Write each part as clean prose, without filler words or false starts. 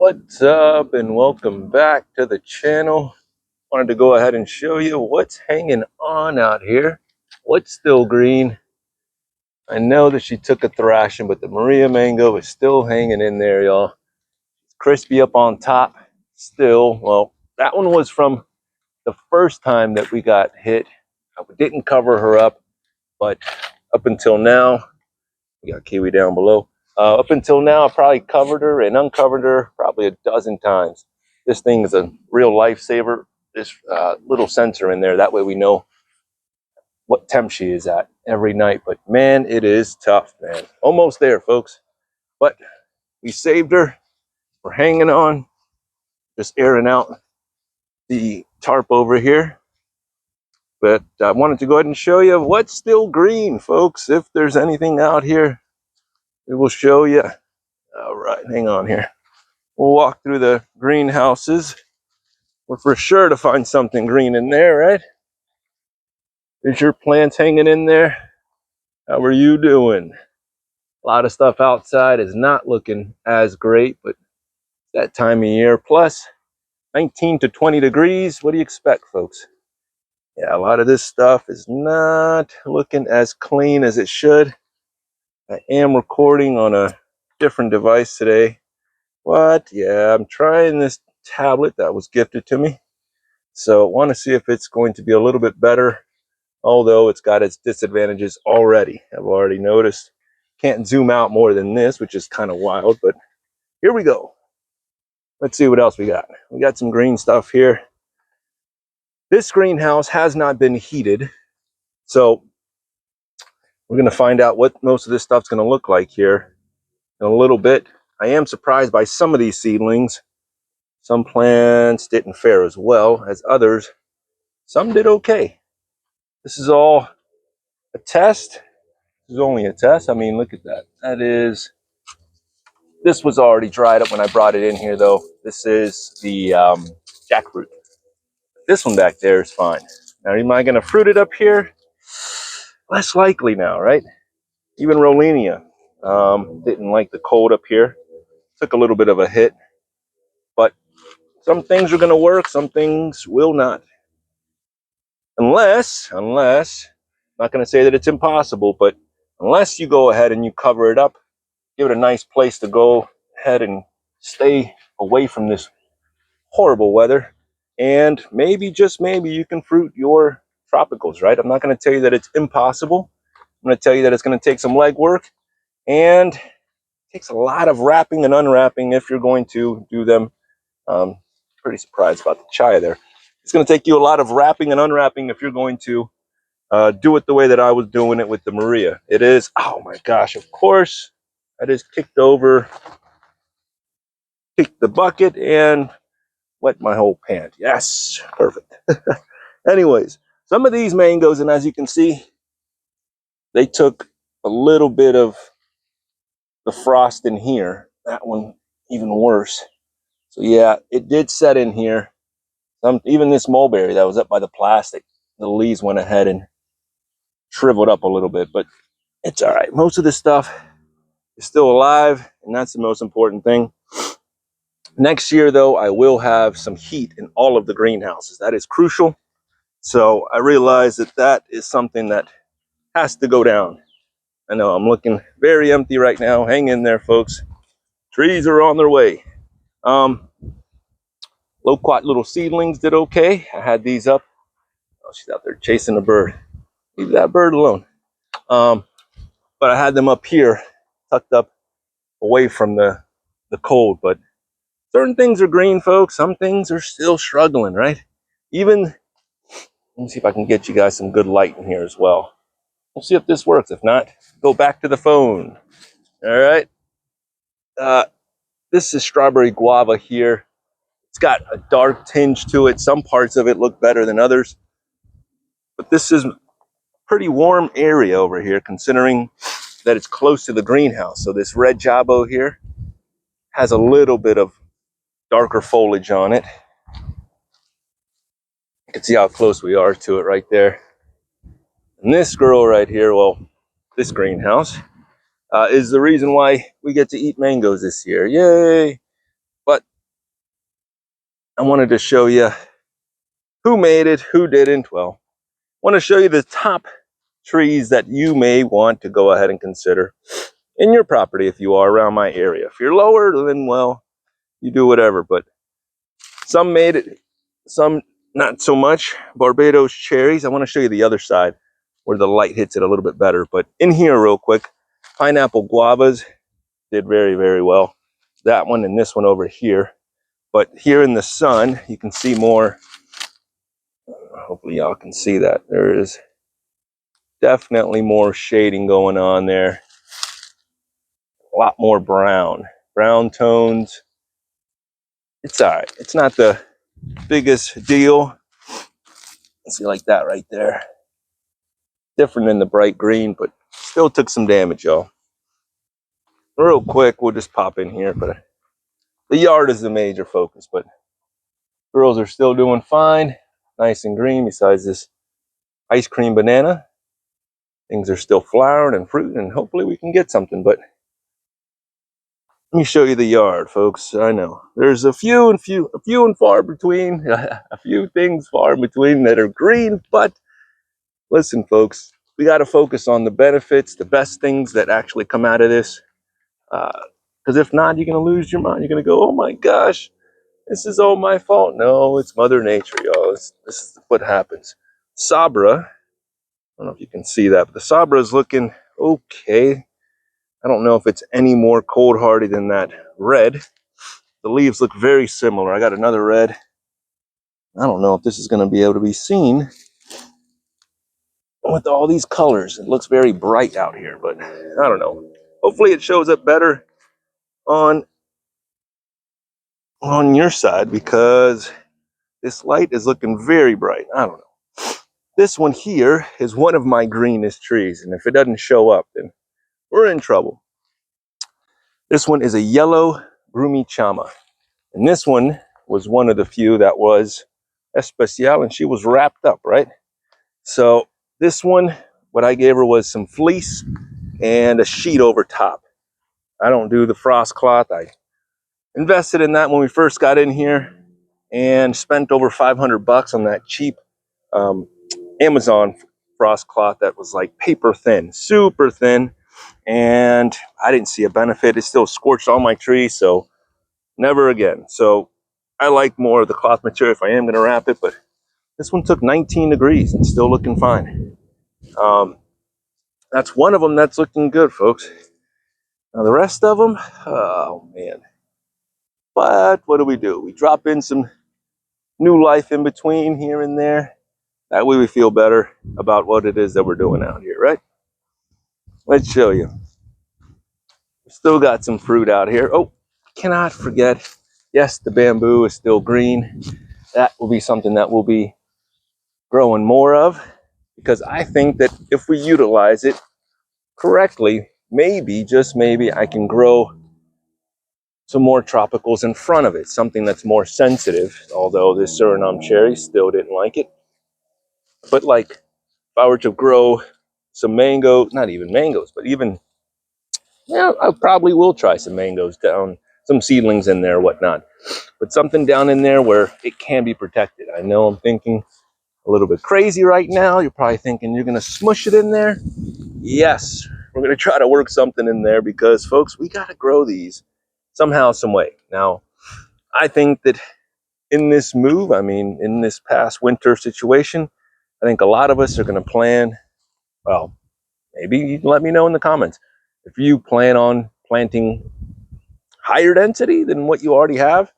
What's up and welcome back to the channel. Wanted to go ahead and show you what's hanging on out here. What's still green. I know that she took a thrashing, but the Maria mango is still hanging in there, y'all. Crispy up on top still. Well, that one was from the first time that we got hit. I didn't cover her up, but up until now, we got Kiwi down below. Up until now, I probably covered her and uncovered her probably a dozen times. This thing is a real lifesaver. This little sensor in there, that way we know what temp she is at every night. But man, it is tough, man. Almost there, folks. But we saved her. We're hanging on, just airing out the tarp over here. But I wanted to go ahead and show you what's still green, folks. If there's anything out here, we will show you. All right, hang on here. We'll walk through the greenhouses. We're for sure to find something green in there, right? Is your plants hanging in there? How are you doing? A lot of stuff outside is not looking as great, but that time of year, plus 19 to 20 degrees. What do you expect, folks? Yeah, a lot of this stuff is not looking as clean as it should. I am recording on a different device today. But yeah, I'm trying this tablet that was gifted to me. So I want to see if it's going to be a little bit better, although it's got its disadvantages already. I've already noticed. Can't zoom out more than this, which is kind of wild, but here we go. Let's see what else we got. We got some green stuff here. This greenhouse has not been heated, so we're going to find out what most of this stuff's going to look like here in a little bit. I am surprised by some of these seedlings. Some plants didn't fare as well as others. Some did okay. This is all a test. This is only a test. I mean, look at that. This was already dried up when I brought it in here, though. This is the jackfruit. This one back there is fine. Now, am I going to fruit it up here? Less likely now, right? Even Rolenia didn't like the cold up here. Took a little bit of a hit. But some things are going to work. Some things will not. Unless, I'm not going to say that it's impossible, but unless you go ahead and you cover it up, give it a nice place to go ahead and stay away from this horrible weather, and maybe, just maybe, you can fruit your tropicals, right? I'm not going to tell you that it's impossible. I'm going to tell you that it's going to take some legwork, and it takes a lot of wrapping and unwrapping if you're going to do them. Pretty surprised about the chai there. It's going to take you a lot of wrapping and unwrapping if you're going to do it the way that I was doing it with the Maria. It is, oh my gosh, of course, I just kicked the bucket and wet my whole pant. Yes, perfect. Anyways, some of these mangoes, and as you can see, they took a little bit of the frost in here. That one even worse. So yeah, it did set in here. Even this mulberry that was up by the plastic, the leaves went ahead and shriveled up a little bit, but it's all right. Most of this stuff is still alive, and that's the most important thing. Next year, though, I will have some heat in all of the greenhouses. That is crucial. So I realize that that is something that has to go down. I know I'm looking very empty right now. Hang in there, folks. Trees are on their way. Loquat little seedlings did okay. I had these up. Oh, she's out there chasing a bird. Leave that bird alone. But I had them up here, tucked up away from the cold. But certain things are green, folks. Some things are still struggling, right? Even, let me see if I can get you guys some good light in here as well. We'll see if this works. If not, go back to the phone. All right. This is strawberry guava here. It's got a dark tinge to it. Some parts of it look better than others. But this is a pretty warm area over here, considering that it's close to the greenhouse. So this red jabo here has a little bit of darker foliage on it. You can see how close we are to it right there. And this girl right here, well, this greenhouse, is the reason why we get to eat mangoes this year. Yay! But I wanted to show you who made it, who didn't. Well, I want to show you the top trees that you may want to go ahead and consider in your property if you are around my area. If you're lower, then, well, you do whatever. But some made it, some not so much. Barbados cherries. I want to show you the other side where the light hits it a little bit better. But in here real quick, pineapple guavas did very, very well. That one and this one over here. But here in the sun, you can see more. Hopefully y'all can see that. There is definitely more shading going on there. A lot more brown tones. It's all right. It's not the biggest deal. See, like that right there. Different than the bright green, but still took some damage, y'all. Real quick, we'll just pop in here, but the yard is the major focus, but girls are still doing fine. Nice and green besides this ice cream banana. Things are still flowering and fruiting, and hopefully we can get something, but let me show you the yard, folks. I know there's a few and far between, a few things far between that are green, but listen, folks, we got to focus on the benefits, the best things that actually come out of this. Because if not, you're going to lose your mind. You're going to go, oh my gosh, this is all my fault. No, it's Mother Nature, y'all. This is what happens. Sabra, I don't know if you can see that, but the Sabra is looking okay. I don't know if it's any more cold hardy than that red. The leaves look very similar. I got another red. I don't know if this is going to be able to be seen with all these colors. It looks very bright out here, but I don't know. Hopefully it shows up better on your side because this light is looking very bright. I don't know. This one here is one of my greenest trees, and if it doesn't show up, then we're in trouble. This one is a yellow Brumichama, and this one was one of the few that was especial, and she was wrapped up, right? So this one, what I gave her was some fleece and a sheet over top. I don't do the frost cloth. I invested in that when we first got in here and spent over $500 on that cheap Amazon frost cloth that was like paper thin, super thin, and I didn't see a benefit. It still scorched all my trees, so never again. So I like more of the cloth material if I am going to wrap it, but this one took 19 degrees and still looking fine. That's one of them that's looking good, folks. Now the rest of them, oh man. But what do? We drop in some new life in between here and there. That way we feel better about what it is that we're doing out here, right? Let's show you. We still got some fruit out here. Oh, cannot forget. Yes, the bamboo is still green. That will be something that we'll be growing more of because I think that if we utilize it correctly, maybe, just maybe, I can grow some more tropicals in front of it, something that's more sensitive, although this Suriname cherry still didn't like it. But like, if I were to grow some mango, not even mangoes, but even, yeah, I probably will try some mangoes down, some seedlings in there, whatnot. But something down in there where it can be protected. I know I'm thinking a little bit crazy right now. You're probably thinking you're going to smush it in there. Yes, we're going to try to work something in there because, folks, we got to grow these somehow, some way. Now, I think that in this move, I mean, in this past winter situation, I think a lot of us are going to plan, well, maybe you can let me know in the comments if you plan on planting higher density than what you already have,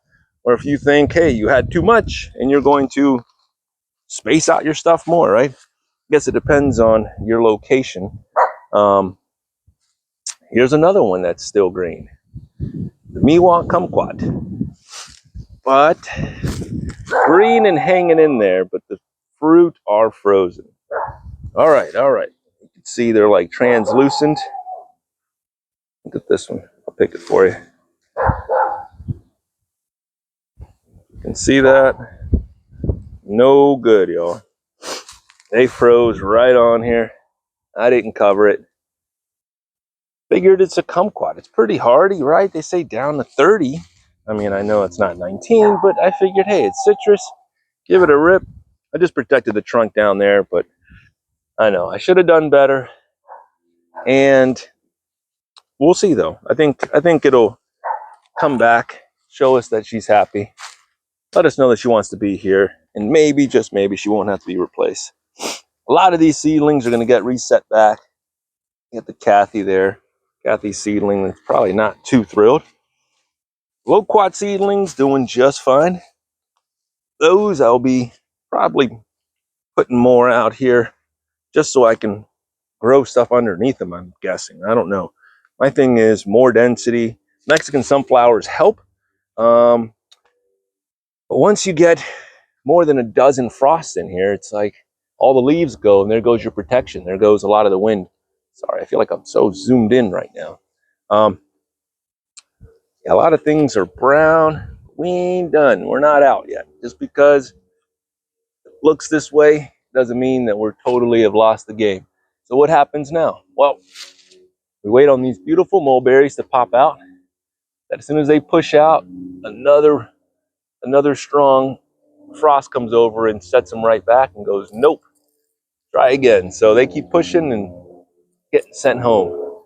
or if you think, hey, you had too much and you're going to space out your stuff more, right? I guess it depends on your location. Here's another one that's still green, the Miwok Kumquat, but green and hanging in there, but the fruit are frozen. All right. You can see they're like translucent. Look at this one. I'll pick it for you. You can see that. No good, y'all. They froze right on here. I didn't cover it. Figured it's a kumquat. It's pretty hardy, right? They say down to 30. I mean, I know it's not 19, but I figured, hey, it's citrus. Give it a rip. I just protected the trunk down there, but I know I should have done better. And we'll see, though. I think it'll come back, show us that she's happy, let us know that she wants to be here, and maybe, just maybe, she won't have to be replaced. A lot of these seedlings are going to get reset back. Get the Kathy there. Kathy seedling is probably not too thrilled. Loquat seedlings doing just fine. Those I'll be probably putting more out here just so I can grow stuff underneath them, I'm guessing. I don't know. My thing is more density. Mexican sunflowers help. But once you get more than a dozen frosts in here, it's like all the leaves go, and there goes your protection. There goes a lot of the wind. Sorry, I feel like I'm so zoomed in right now. Yeah, a lot of things are brown. We ain't done. We're not out yet. Just because it looks this way doesn't mean that we're totally have lost the game. So what happens now? Well, we wait on these beautiful mulberries to pop out. That as soon as they push out, another strong frost comes over and sets them right back and goes, nope, try again. So they keep pushing and getting sent home.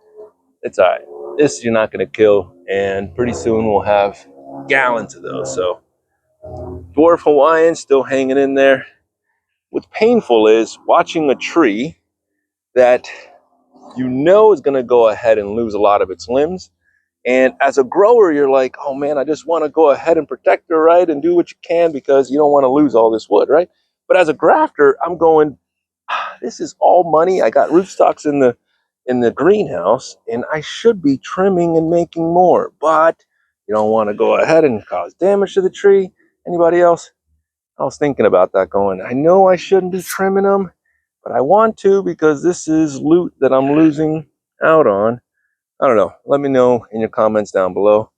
It's all right. This you're not going to kill, and pretty soon we'll have gallons of those. So dwarf Hawaiian still hanging in there. What's painful is watching a tree that you know is going to go ahead and lose a lot of its limbs. And as a grower, you're like, oh man, I just want to go ahead and protect her, right? And do what you can because you don't want to lose all this wood, right? But as a grafter, I'm going, this is all money. I got rootstocks in the greenhouse, and I should be trimming and making more. But you don't want to go ahead and cause damage to the tree. Anybody else? I was thinking about that going, I know I shouldn't be trimming them, but I want to because this is loot that I'm losing out on. I don't know. Let me know in your comments down below.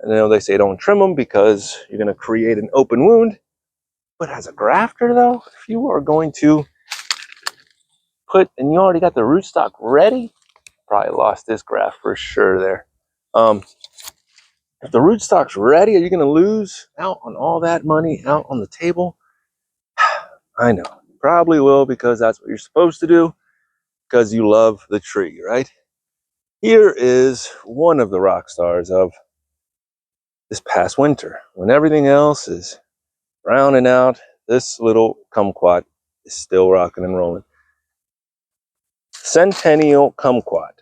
I know they say don't trim them because you're going to create an open wound. But as a grafter, though, if you are going to and you already got the rootstock ready, probably lost this graft for sure there. If the rootstock's ready, are you going to lose out on all that money out on the table? I know. Probably will because that's what you're supposed to do because you love the tree, right? Here is one of the rock stars of this past winter. When everything else is browning out, this little kumquat is still rocking and rolling. Centennial kumquat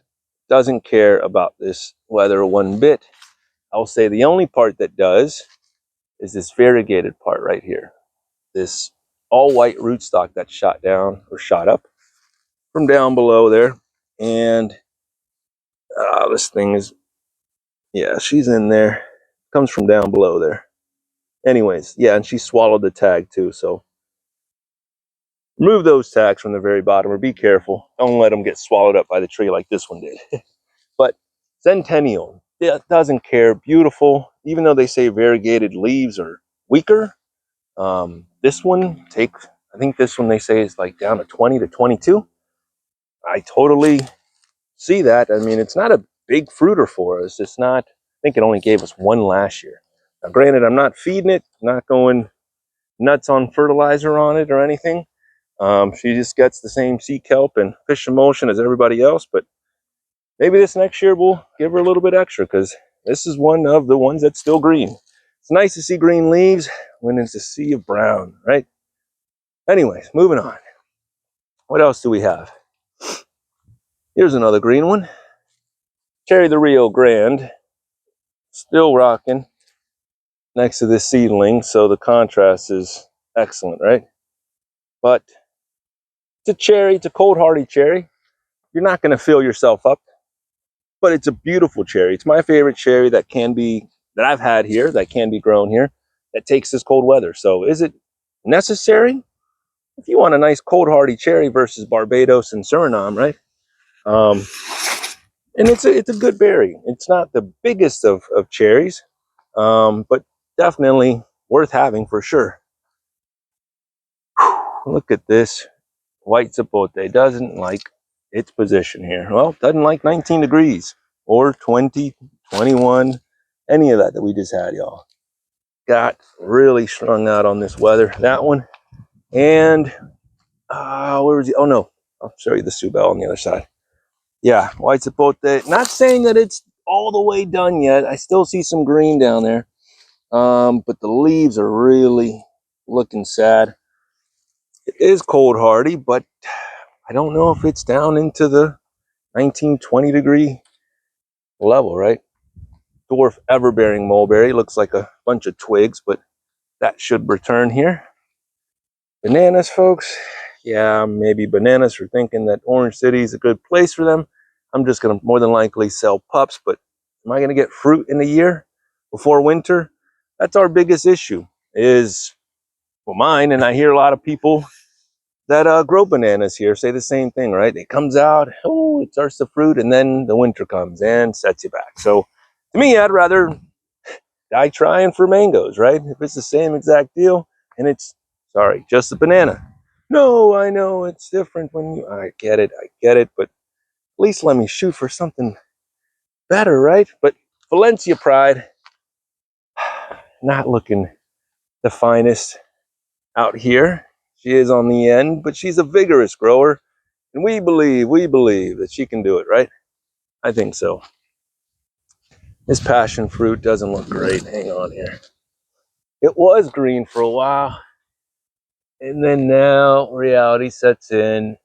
doesn't care about this weather one bit. I'll say the only part that does is this variegated part right here. This all white rootstock that shot down or shot up from down below there. And this thing is, yeah, she's in there. Comes from down below there. Anyways, yeah, and she swallowed the tag too. So remove those tags from the very bottom, or be careful. Don't let them get swallowed up by the tree like this one did. But Centennial, it doesn't care. Beautiful. Even though they say variegated leaves are weaker, this one I think this one they say is like down to 20 to 22. I totally see that. I mean, it's not a big fruiter for us. It's not, I think it only gave us one last year. Now, granted, I'm not feeding it, not going nuts on fertilizer on it or anything. She just gets the same sea kelp and fish emulsion as everybody else, but maybe this next year we'll give her a little bit extra because this is one of the ones that's still green. It's nice to see green leaves when it's a sea of brown, right? Anyways, moving on. What else do we have? Here's another green one. Cherry the Rio Grande, still rocking next to this seedling, so the contrast is excellent, right? But it's a cherry, it's a cold hardy cherry. You're not going to fill yourself up, but it's a beautiful cherry. It's my favorite cherry that I've had here, that can be grown here, that takes this cold weather. So is it necessary? If you want a nice cold hardy cherry versus Barbados and Suriname, right? And it's a good berry. It's not the biggest of cherries, but definitely worth having for sure. Look at this white zapote. Doesn't like its position here. Well, doesn't like 19 degrees or 20, 21. any of that we just had, y'all. Got really strung out on this weather. That one. And where was he? Oh no, I'll show you the Subel on the other side. Yeah, white Sapote. Not saying that it's all the way done yet. I still see some green down there. But the leaves are really looking sad. It is cold hardy, but I don't know if it's down into the 19, 20 degree level, right? Dwarf everbearing mulberry. Looks like a bunch of twigs, but that should return here. Bananas, folks. Yeah, maybe bananas are thinking that Orange City is a good place for them. I'm just going to more than likely sell pups, but am I going to get fruit in a year before winter? That's our biggest issue is, well, mine, and I hear a lot of people that grow bananas here say the same thing, right? It comes out, oh, it starts to fruit, and then the winter comes and sets you back. So to me, I'd rather die trying for mangoes, right? If it's the same exact deal and it's, sorry, just a banana. No, I know it's different when you, I get it, but at least let me shoot for something better, right? But Valencia Pride, not looking the finest out here. She is on the end, but she's a vigorous grower. And we believe that she can do it, right? I think so. This passion fruit doesn't look great. Hang on here. It was green for a while. And then now reality sets in.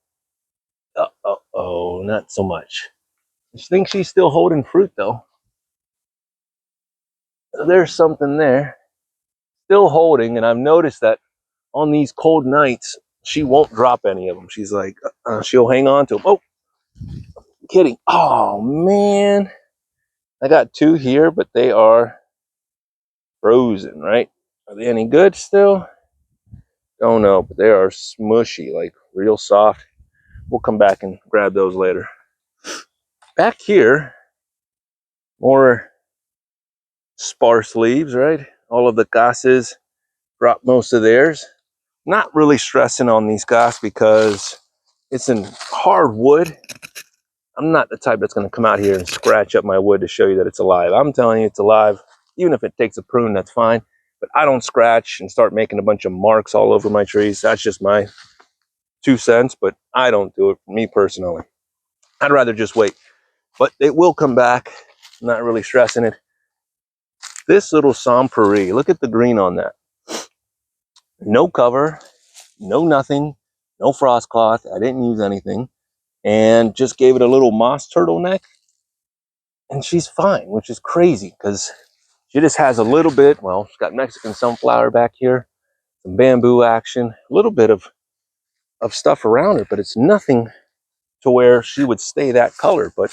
Oh, not so much. I think she's still holding fruit though. There's something there. Still holding, and I've noticed that on these cold nights, she won't drop any of them. She's like, she'll hang on to them. Oh, kidding. Oh, man. I got two here, but they are frozen, right? Are they any good still? Don't know, but they are smushy, like real soft. We'll come back and grab those later. Back here, more sparse leaves, right? All of the gosses drop most of theirs. Not really stressing on these goss because it's in hard wood. I'm not the type that's going to come out here and scratch up my wood to show you that it's alive. I'm telling you it's alive. Even if it takes a prune, that's fine. But I don't scratch and start making a bunch of marks all over my trees. That's just my 2 cents, but I don't do it for me personally. I'd rather just wait. But it will come back. I'm not really stressing it. This little Saint-Péry, look at the green on that. No cover, no nothing, no frost cloth. I didn't use anything. And just gave it a little moss turtleneck. And she's fine, which is crazy because she just has a little bit, well, she's got Mexican sunflower back here, some bamboo action, a little bit of stuff around her, but it's nothing to where she would stay that color. But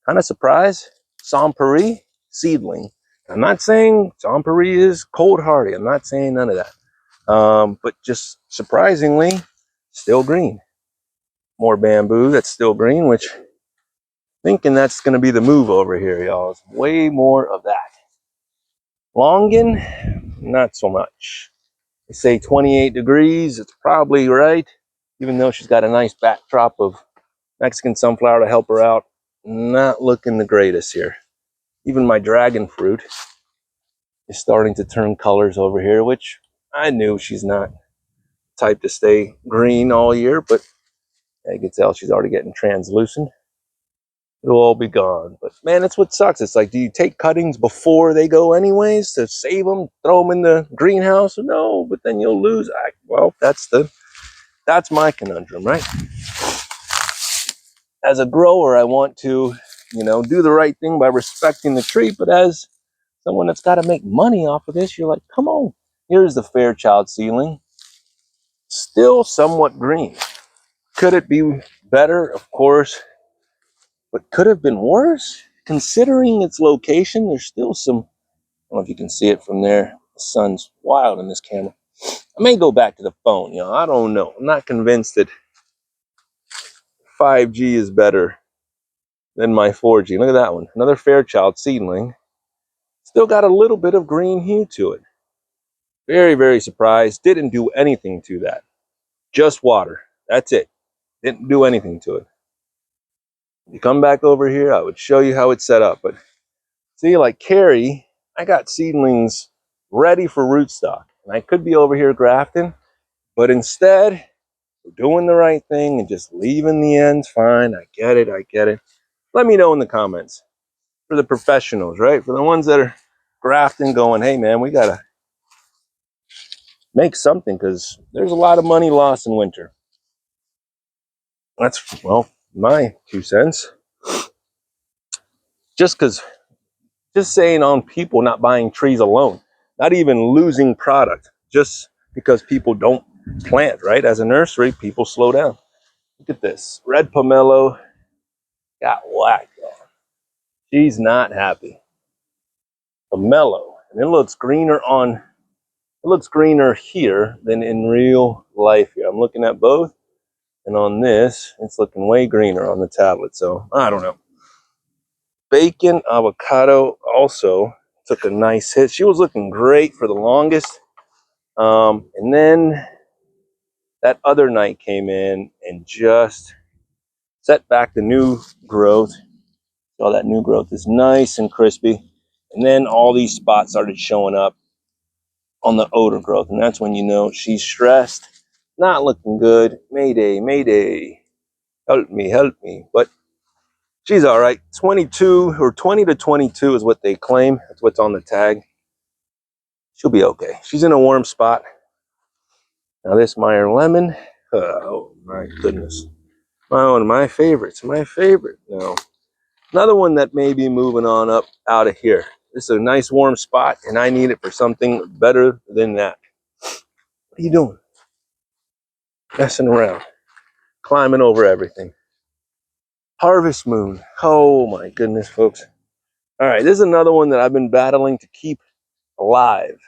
kind of surprised, Saint-Péry seedling. I'm not saying Saint-Péry is cold hardy. I'm not saying none of that. But just surprisingly, still green. More bamboo that's still green, which thinking that's going to be the move over here, y'all. It's way more of that. Longan, not so much. They say 28 degrees. It's probably right, even though she's got a nice backdrop of Mexican sunflower to help her out. Not looking the greatest here. Even my dragon fruit is starting to turn colors over here, which I knew she's not type to stay green all year, but you can tell she's already getting translucent. It'll all be gone. But man, that's what sucks. It's like, do you take cuttings before they go anyways to save them, throw them in the greenhouse? No, but then you'll lose. Well, that's my conundrum, right? As a grower, I want to, do the right thing by respecting the tree. But as someone that's got to make money off of this, you're like, come on. Here's the Fairchild ceiling. Still somewhat green. Could it be better? Of course. But could have been worse? Considering its location, there's still some, I don't know if you can see it from there. The sun's wild in this camera. I may go back to the phone, I don't know. I'm not convinced that 5G is better than my 4G. Look at that one. Another Fairchild seedling. Still got a little bit of green hue to it. Very, very surprised. Didn't do anything to that. Just water. That's it. Didn't do anything to it. You come back over here, I would show you how it's set up, but See, like Carrie, I got seedlings ready for rootstock. And I could be over here grafting, but instead, we're doing the right thing and just leaving the ends fine. I get it, I get it. Let me know in the comments. For the professionals, right? For the ones that are grafting going, hey man, we gotta make something because there's a lot of money lost in winter. That's, well, my 2 cents. Just saying on people not buying trees alone, not even losing product just because people don't plant, right? As a nursery, people slow down. Look at this. Red pomelo got whacked. She's not happy. Pomelo. And it looks greener here than in real life here. I'm looking at both. And on this, it's looking way greener on the tablet. So I don't know. Bacon avocado also took a nice hit. She was looking great for the longest. And then that other night came in and just set back the new growth. So that new growth is nice and crispy. And then all these spots started showing up on the odor growth. And that's when you know she's stressed, not looking good. Mayday, mayday. Help me, help me. But she's all right. 22 or 20 to 22 is what they claim. That's what's on the tag. She'll be okay. She's in a warm spot. Now this Meyer lemon. Oh my goodness. One of my favorites. My favorite. Now, another one that may be moving on up out of here. This is a nice warm spot, and I need it for something better than that. What are you doing? Messing around. Climbing over everything. Harvest Moon. Oh my goodness, folks. All right, this is another one that I've been battling to keep alive.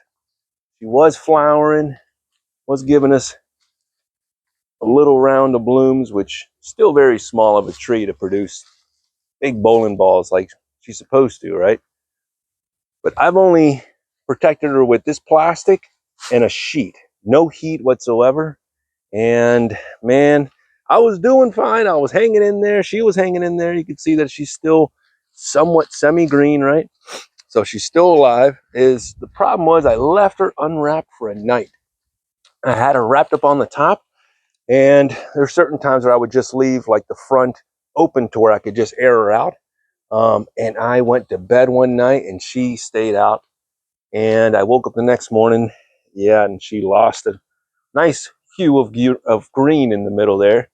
She was flowering, was giving us a little round of blooms, which still very small of a tree to produce big bowling balls like she's supposed to, right? But I've only protected her with this plastic and a sheet. No heat whatsoever. And man, I was doing fine. I was hanging in there. She was hanging in there. You can see that she's still somewhat semi-green, right? So she's still alive. The problem was I left her unwrapped for a night. I had her wrapped up on the top, and there's certain times where I would just leave like the front open to where I could just air her out. And I went to bed one night and she stayed out. And I woke up the next morning, yeah, and she lost a nice hue of green in the middle there.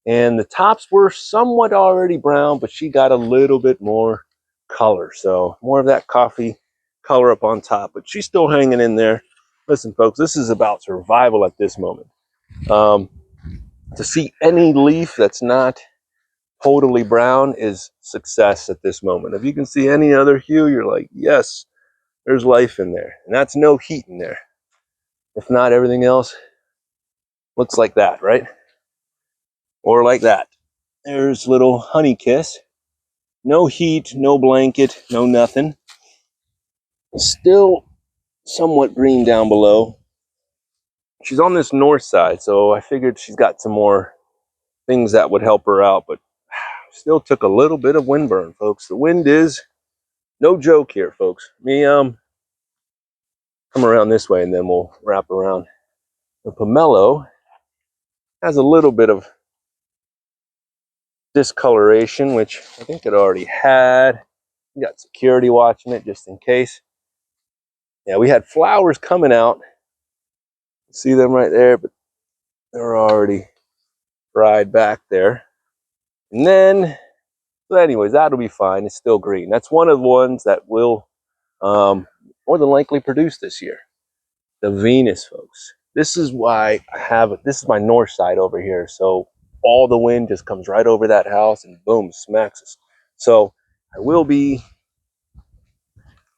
And the tops were somewhat already brown, but she got a little bit more color. So more of that coffee color up on top, but she's still hanging in there. Listen, folks, this is about survival at this moment. To see any leaf that's not totally brown is success at this moment. If you can see any other hue, you're like, yes, there's life in there. And that's no heat in there. If not, everything else looks like that, right? Or like that. There's little honey kiss. No heat, no blanket, no nothing. Still somewhat green down below. She's on this north side, so I figured she's got some more things that would help her out, but still took a little bit of windburn, folks. The wind is no joke here, folks. Come around this way and then we'll wrap around. The pomelo has a little bit of discoloration, which I think it already had. We got security watching it just in case. Yeah, we had flowers coming out. See them right there, but they're already dried back there. And then, so anyways, that'll be fine. It's still green. That's one of the ones that will more than likely produce this year. The Venus, folks. This is why this is my north side over here. So all the wind just comes right over that house and boom, smacks us. So I will be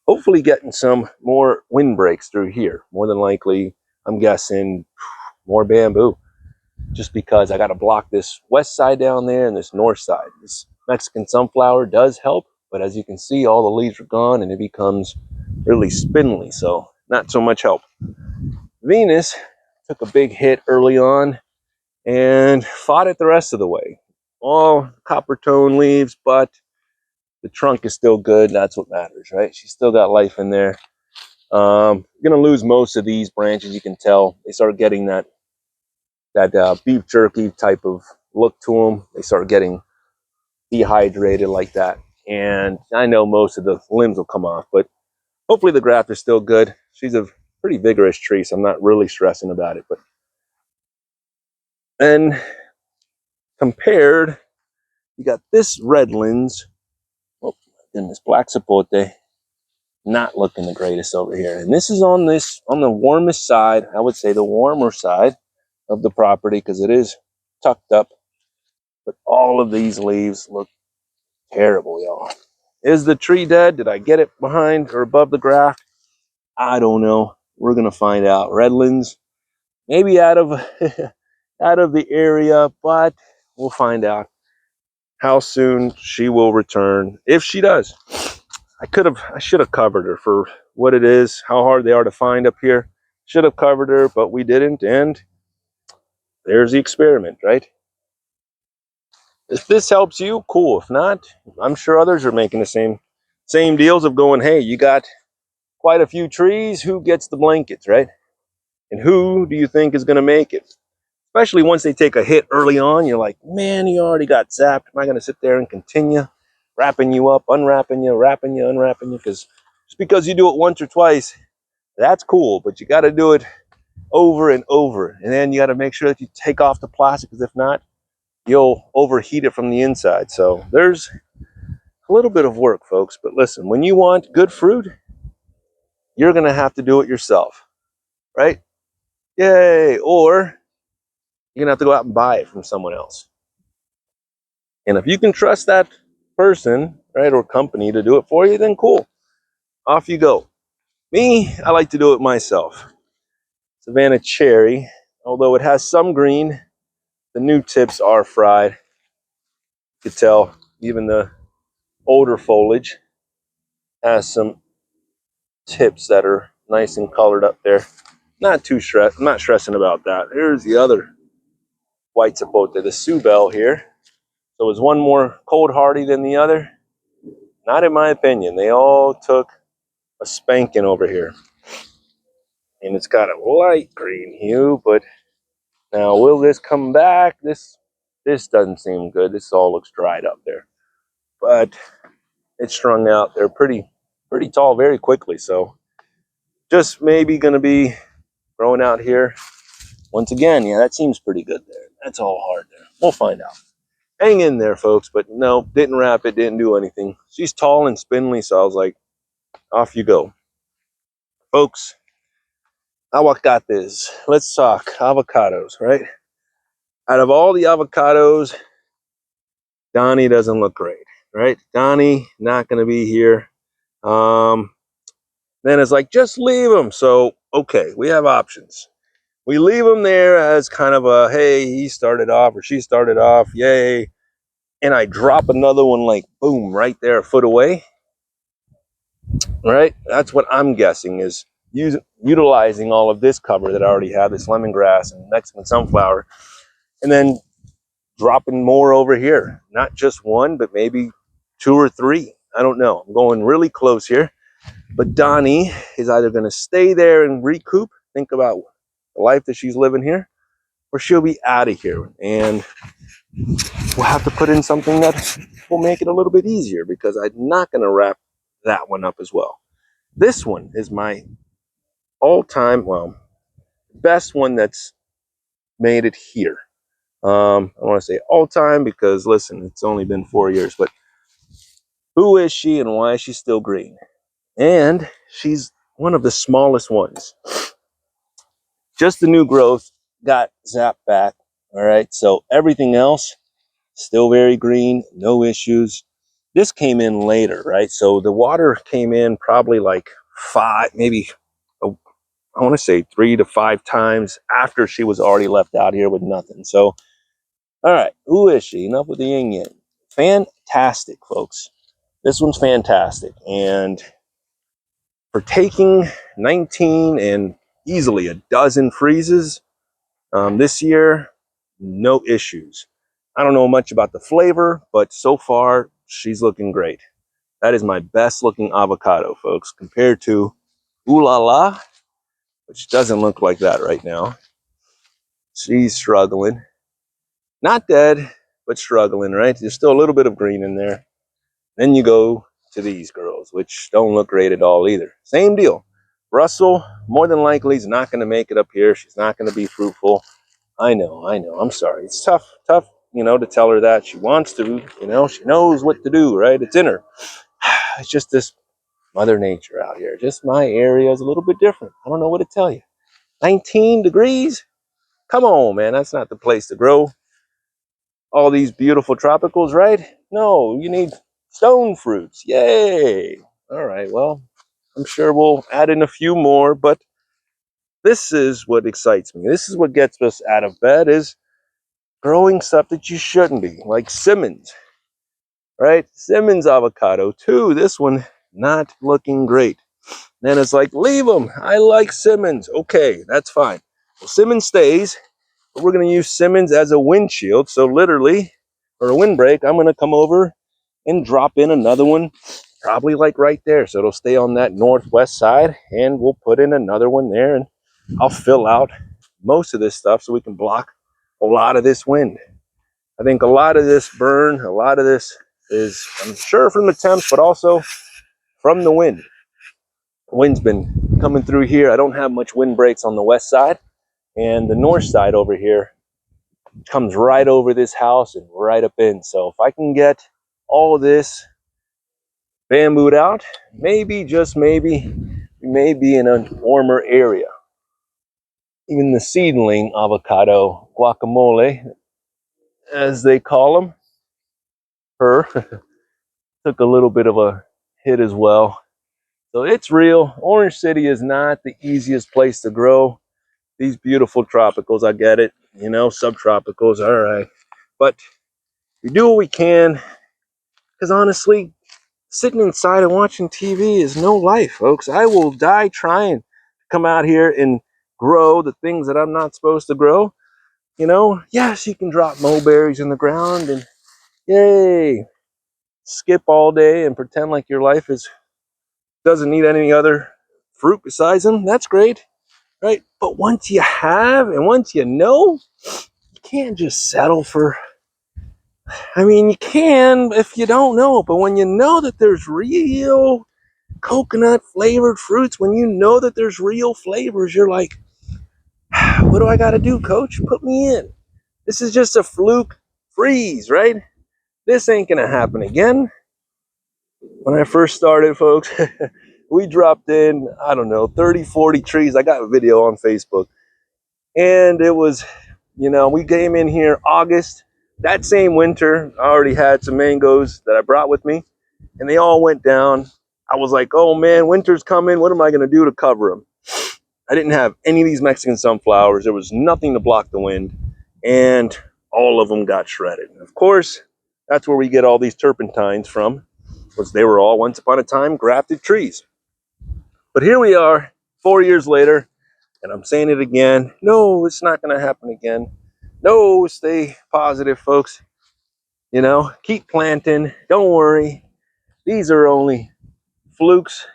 hopefully getting some more wind breaks through here. More than likely, I'm guessing more bamboo. Just because I got to block this west side down there and this north side. This Mexican sunflower does help, but as you can see, all the leaves are gone and it becomes really spindly. So not so much help. Venus took a big hit early on and fought it the rest of the way. All copper tone leaves, but the trunk is still good. That's what matters, right? She's still got life in there. Gonna lose most of these branches. You can tell they start getting that beef jerky type of look to them. They start getting dehydrated like that, and I know most of the limbs will come off, but hopefully the graft is still good. She's a pretty vigorous tree, so I'm not really stressing about it. But then compared, you got this redlands. Oh my goodness, black sapote, not looking the greatest over here. And this is on the warmest side. I would say the warmer side of the property because it is tucked up. But all of these leaves look terrible, y'all. Is the tree dead? Did I get it behind or above the graft? I don't know. We're gonna find out. Redlands, maybe out of out of the area, but we'll find out how soon she will return, if she does. I should have covered her for what it is, how hard they are to find up here. Should have covered her, but we didn't, and there's the experiment, right? If this helps you, cool. If not, I'm sure others are making the same deals of going, hey, you got quite a few trees, who gets the blankets, right? And who do you think is going to make it? Especially once they take a hit early on, you're like, man, you already got zapped. Am I going to sit there and continue wrapping you up, unwrapping you, wrapping you, unwrapping you? Because just because you do it once or twice, that's cool, but you got to do it over and over. And then you got to make sure that you take off the plastic, because if not, you'll overheat it from the inside. So there's a little bit of work, folks. But listen, when you want good fruit, you're going to have to do it yourself, right? Yay. Or you're going to have to go out and buy it from someone else. And if you can trust that person, right, or company to do it for you, then cool. Off you go. Me, I like to do it myself. Savannah cherry, although it has some green, the new tips are fried. You can tell even the older foliage has some tips that are nice and colored up there. Not too stressed. I'm not stressing about that. Here's the other white sapote, the Subel here. So is one more cold hardy than the other? Not in my opinion. They all took a spanking over here. And it's got a light green hue, but now will this come back? This doesn't seem good. This all looks dried up there. But it's strung out. They're pretty tall very quickly. So just maybe gonna be growing out here. Once again, yeah, that seems pretty good there. That's all hard there. We'll find out. Hang in there, folks. But no, didn't wrap it, didn't do anything. She's tall and spindly, so I was like, off you go. Folks, aguacates. Let's talk avocados, right? Out of all the avocados, Donnie doesn't look great, right? Donnie not going to be here. Then it's like, just leave him. So, okay, we have options. We leave him there as kind of a, hey, he started off or she started off, yay. And I drop another one like, boom, right there, a foot away. Right? That's what I'm guessing is utilizing all of this cover that I already have, this lemongrass and Mexican sunflower, and then dropping more over here. Not just one, but maybe 2 or 3. I don't know. I'm going really close here. But Donnie is either going to stay there and recoup, think about the life that she's living here, or she'll be out of here. And we'll have to put in something that will make it a little bit easier, because I'm not going to wrap that one up as well. This one is my all-time, well, best one that's made it here. I want to say all-time because, listen, it's only been 4 years, but who is she and why is she still green? And she's one of the smallest ones. Just the new growth got zapped back. All right, so everything else still very green, no issues. This came in later, right? So the water came in probably like 5, maybe I want to say 3 to 5 times after she was already left out here with nothing. So, all right, who is she? Enough with the yin yang. Fantastic, folks. This one's fantastic. And for taking 19 and easily a dozen freezes this year, no issues. I don't know much about the flavor, but so far she's looking great. That is my best looking avocado, folks, compared to Ooh La La, which doesn't look like that right now. She's struggling. Not dead, but struggling, right? There's still a little bit of green in there. Then you go to these girls, which don't look great at all either. Same deal. Russell, more than likely, is not going to make it up here. She's not going to be fruitful. I know. I'm sorry. It's tough, to tell her that. She wants to, she knows what to do, right? It's in her. It's just this Mother Nature out here. Just my area is a little bit different. I don't know what to tell you. 19 degrees? Come on, man. That's not the place to grow all these beautiful tropicals, right? No, you need stone fruits. Yay. All right, well, I'm sure we'll add in a few more, but this is what excites me. This is what gets us out of bed, is growing stuff that you shouldn't be, like Simmons, right? Simmons avocado too. This one not looking great. Then it's like, leave them. I like Simmons. Okay, that's fine. Well, Simmons stays, but we're going to use Simmons as a windshield. So literally, for a windbreak, I'm going to come over and drop in another one, probably like right there. So it'll stay on that northwest side, and we'll put in another one there, and I'll fill out most of this stuff so we can block a lot of this wind. I think a lot of this burn, a lot of this is, I'm sure, from the temps, but also from the wind. The wind's been coming through here. I don't have much wind breaks on the west side, and the north side over here comes right over this house and right up in. So if I can get all this bambooed out, maybe, just maybe, we may be in a warmer area. Even the seedling avocado guacamole, as they call them, her, took a little bit of a hit as well. So it's real. Orange City is not the easiest place to grow these beautiful tropicals. I get it, subtropicals, all right. But we do what we can, because honestly, sitting inside and watching TV is no life, folks. I will die trying to come out here and grow the things that I'm not supposed to grow. Yes, you can drop mulberries in the ground and yay, skip all day and pretend like your life doesn't need any other fruit besides them. That's great, right? But once you have and once you know, you can't just settle for, you can if you don't know, but when you know that there's real coconut flavored fruits, when you know that there's real flavors, you're like, what do I got to do, coach? Put me in. This is just a fluke freeze, right? This ain't going to happen again. When I first started, folks, we dropped in, I don't know, 30, 40 trees. I got a video on Facebook. And it was, we came in here August. That same winter, I already had some mangoes that I brought with me, and they all went down. I was like, oh man, winter's coming. What am I going to do to cover them? I didn't have any of these Mexican sunflowers. There was nothing to block the wind, and all of them got shredded. And of course, that's where we get all these turpentines from, because they were all once upon a time grafted trees. But here we are 4 years later, and I'm saying it again. No, it's not going to happen again. No, stay positive, folks. Keep planting. Don't worry. These are only flukes,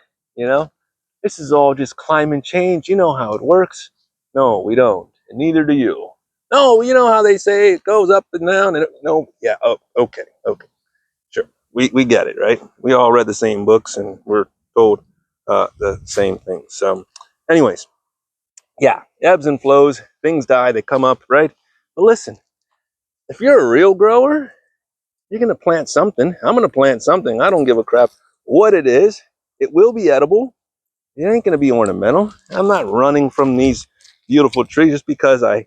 This is all just climate change. You know how it works. No, we don't. And neither do you. No, you know how they say it goes up and down. And no, yeah, oh, okay. Sure. We get it, right? We all read the same books and we're told the same thing. So anyways, yeah, ebbs and flows. Things die, they come up, right? But listen, if you're a real grower, you're going to plant something. I'm going to plant something. I don't give a crap what it is. It will be edible. It ain't going to be ornamental. I'm not running from these beautiful trees just because I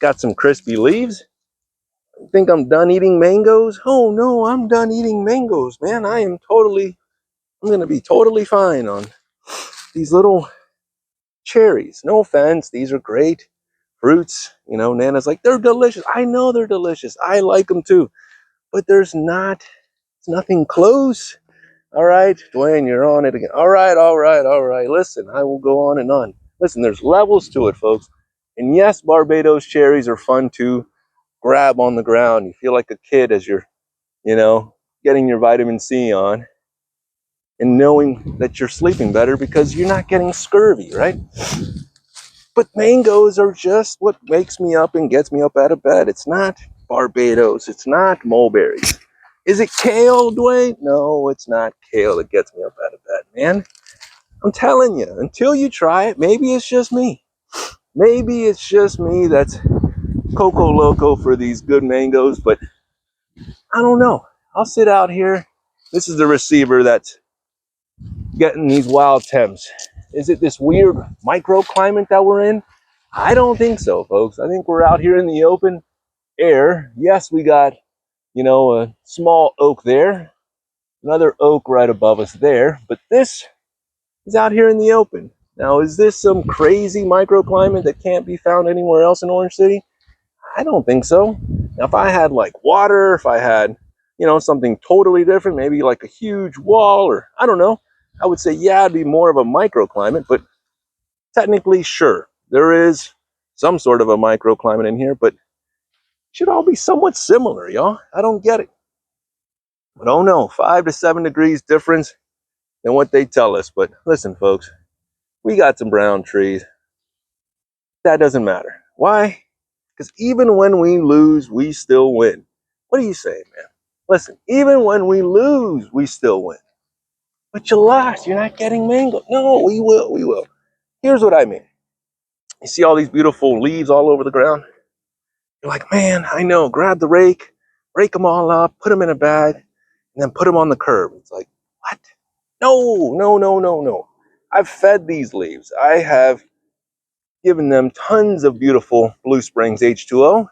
got some crispy leaves. You think I'm done eating mangoes? Oh no, I'm done eating mangoes, man. I'm going to be totally fine on these little cherries. No offense. These are great fruits. Nana's like, they're delicious. I know they're delicious. I like them too. But it's nothing close. All right, Dwayne, you're on it again. All right. Listen, I will go on and on. Listen, there's levels to it, folks. And yes, Barbados cherries are fun to grab on the ground. You feel like a kid as you're, getting your vitamin C on. and knowing that you're sleeping better because you're not getting scurvy, right? But mangoes are just what wakes me up and gets me up out of bed. It's not Barbados. It's not mulberries. Is it kale, Dwayne? No, it's not kale that gets me up out of bed, man. I'm telling you, until you try it, maybe it's just me. Maybe it's just me that's Coco Loco for these good mangoes, but I don't know. I'll sit out here. This is the receiver that's getting these wild temps. Is it this weird microclimate that we're in? I don't think so, folks. I think we're out here in the open air. Yes, we got, a small oak there, another oak right above us there, but this is out here in the open. Now, is this some crazy microclimate that can't be found anywhere else in Orange City? I don't think so. Now, if I had like water, if I had, something totally different, maybe like a huge wall or I don't know, I would say, yeah, it'd be more of a microclimate, but technically, sure, there is some sort of a microclimate in here, but it should all be somewhat similar, y'all. I don't get it. But oh no, 5 to 7 degrees difference than what they tell us. But listen, folks, we got some brown trees. That doesn't matter. Why? Because even when we lose, we still win. What are you saying, man? Listen, even when we lose, we still win. But you lost. You're not getting mango. No, we will. We will. Here's what I mean. You see all these beautiful leaves all over the ground? You're like, man, I know. Grab the rake, rake them all up, put them in a bag, and then put them on the curb. It's like, what? No, no, no, no, no. I've fed these leaves. I have given them tons of beautiful Blue Springs H2O.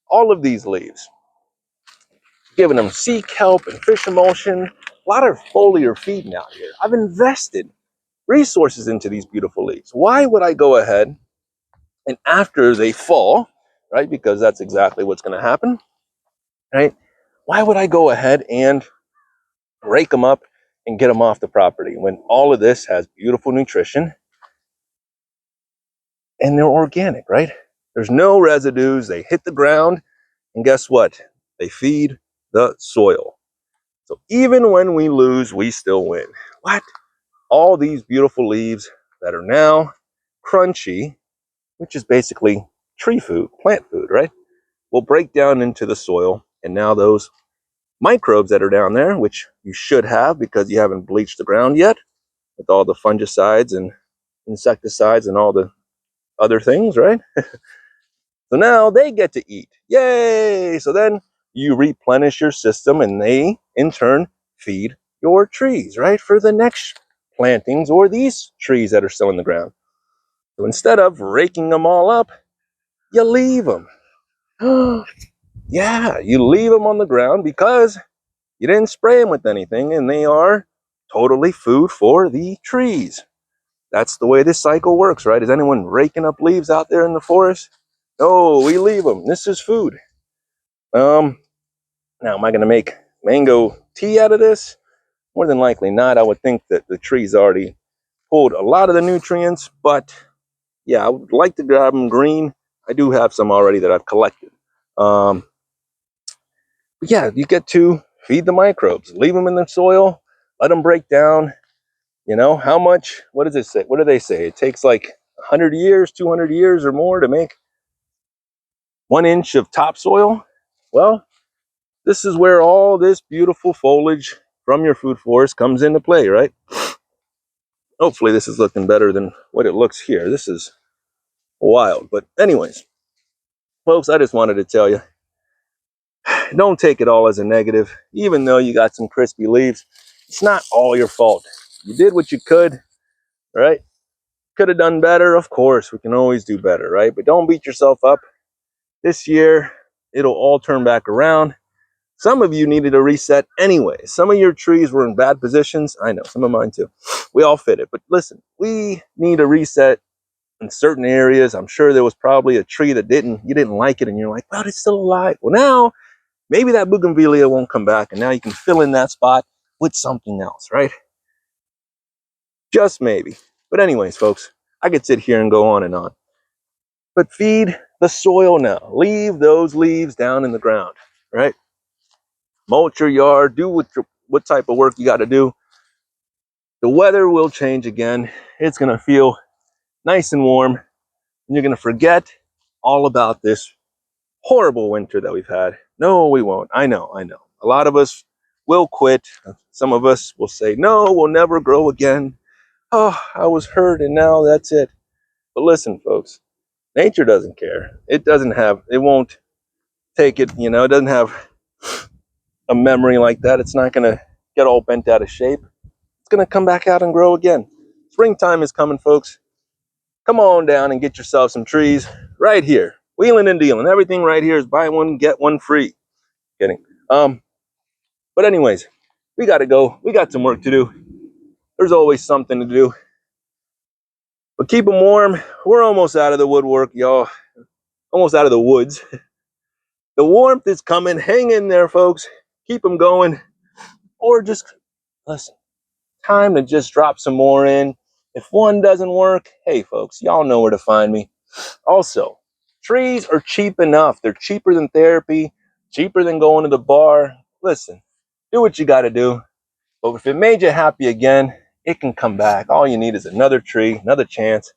All of these leaves. Giving them sea kelp and fish emulsion. A lot of foliar feeding out here. I've invested resources into these beautiful leaves. Why would I go ahead and after they fall, right, because that's exactly what's going to happen, right, why would I go ahead and rake them up and get them off the property when all of this has beautiful nutrition and they're organic, right? There's no residues. They hit the ground, and guess what? They feed the soil. So even when we lose, we still win. What? All these beautiful leaves that are now crunchy, which is basically tree food, plant food, right? Will break down into the soil, and now those microbes that are down there, which you should have because you haven't bleached the ground yet with all the fungicides and insecticides and all the other things, right? So now they get to eat. Yay! So then you replenish your system and they, in turn, feed your trees, right? For the next plantings or these trees that are still in the ground. So instead of raking them all up, you leave them. Yeah, you leave them on the ground because you didn't spray them with anything and they are totally food for the trees. That's the way this cycle works, right? Is anyone raking up leaves out there in the forest? No, we leave them. This is food. Now, am I going to make mango tea out of this? More than likely not. I would think that the tree's already pulled a lot of the nutrients, but yeah, I would like to grab them green. I do have some already that I've collected. But yeah, you get to feed the microbes, leave them in the soil, let them break down. How much, what does it say? What do they say? It takes like 100 years, 200 years or more to make 1 inch of topsoil. Well, this is where all this beautiful foliage from your food forest comes into play, right? Hopefully this is looking better than what it looks here. This is wild. But anyways, folks, I just wanted to tell you, don't take it all as a negative. Even though you got some crispy leaves, it's not all your fault. You did what you could, right? Could have done better. Of course, we can always do better, right? But don't beat yourself up. This year, it'll all turn back around. Some of you needed a reset anyway. Some of your trees were in bad positions. I know, some of mine too. We all fit it. But listen, we need a reset in certain areas. I'm sure there was probably a tree that you didn't like it, and you're like, well, it's still alive. Well, now maybe that bougainvillea won't come back, and now you can fill in that spot with something else, right? Just maybe. But anyways, folks, I could sit here and go on and on. But feed the soil now. Leave those leaves down in the ground, right? Mulch your yard. Do what type of work you got to do. the weather will change again. It's going to feel nice and warm, and you're going to forget all about this horrible winter that we've had. No, we won't. I know. A lot of us will quit. Some of us will say, no, we'll never grow again. Oh, I was hurt and now that's it. But listen, folks, nature doesn't care. It won't take it, it doesn't have a memory like that. It's not going to get all bent out of shape. It's going to come back out and grow again. Springtime is coming, folks. Come on down and get yourself some trees right here. Wheeling and dealing. Everything right here is buy one, get one free. Kidding. But anyways, we got to go. We got some work to do. There's always something to do. But keep them warm. We're almost out of the woodwork, y'all. Almost out of the woods. The warmth is coming. Hang in there, folks. Keep them going. Or just listen. Time to just drop some more in. If one doesn't work, hey, folks, y'all know where to find me. Also, trees are cheap enough. They're cheaper than therapy, cheaper than going to the bar. Listen, do what you got to do. But if it made you happy again, it can come back. All you need is another tree, another chance,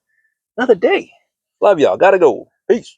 another day. Love y'all. Gotta go. Peace.